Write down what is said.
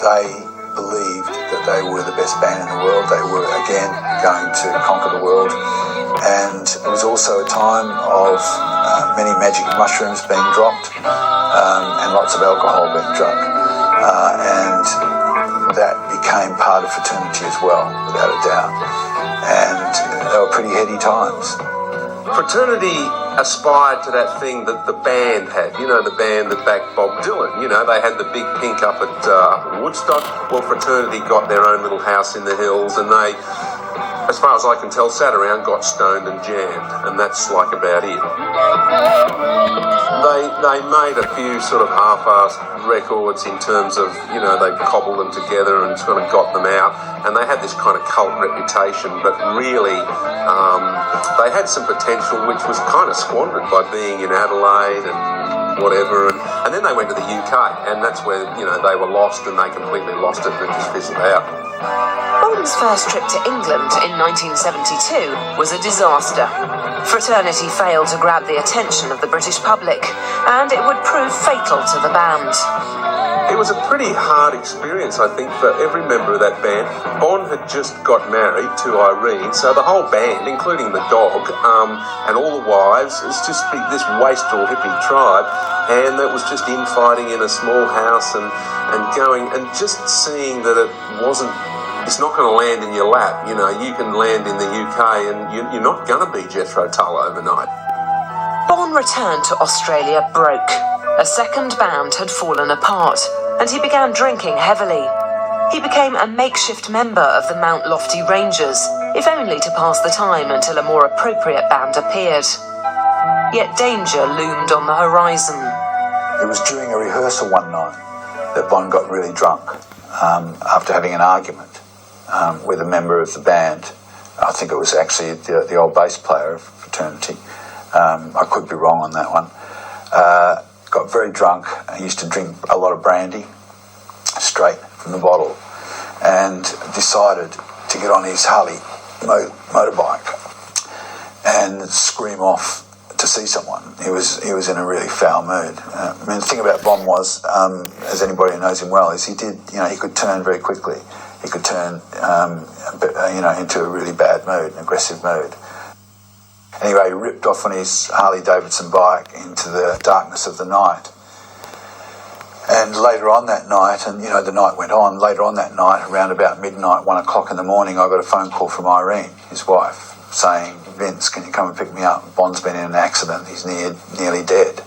they believed that they were the best band in the world. They were, again, going to conquer the world. And it was also a time of many magic mushrooms being dropped and lots of alcohol being drunk. And that became part of Fraternity as well, without a doubt. And they were pretty heady times. Fraternity aspired to that thing that the band had, you know, the band that backed Bob Dylan. You know, they had the big pink up at Woodstock. Well, Fraternity got their own little house in the hills, and they, as far as I can tell, sat around, got stoned and jammed, and that's like about it. They made a few sort of half-assed records in terms of, you know, they cobbled them together and sort of got them out, and they had this kind of cult reputation, but really they had some potential which was kind of squandered by being in Adelaide and whatever, and then they went to the UK, and that's where, you know, they were lost and they completely lost it and it just fizzled out. Bond's first trip to England in 1972 was a disaster. Fraternity failed to grab the attention of the British public, and it would prove fatal to the band. It was a pretty hard experience, I think, for every member of that band. Bon had just got married to Irene, so the whole band, including the dog, and all the wives, it's just this wastrel hippie tribe, and it was just infighting in a small house and going, and just seeing that it's not going to land in your lap. You know, you can land in the UK and you're not going to be Jethro Tull overnight. Bon returned to Australia broke. A second band had fallen apart, and he began drinking heavily. He became a makeshift member of the Mount Lofty Rangers, if only to pass the time until a more appropriate band appeared. Yet danger loomed on the horizon. It was during a rehearsal one night that Bon got really drunk after having an argument with a member of the band. I think it was actually the old bass player of Fraternity. I could be wrong on that one. Got very drunk. He used to drink a lot of brandy straight from the bottle, and decided to get on his Harley motorbike and scream off to see someone. He was in a really foul mood. I mean, the thing about Bon was, as anybody who knows him well, is he could turn very quickly. He could turn, into a really bad mood, an aggressive mood. Anyway, he ripped off on his Harley-Davidson bike into the darkness of the night. And later on that night, and, you know, the night went on, later on that night, around about midnight, 1 o'clock in the morning, I got a phone call from Irene, his wife, saying, "Vince, can you come and pick me up? Bon's been in an accident. He's nearly dead."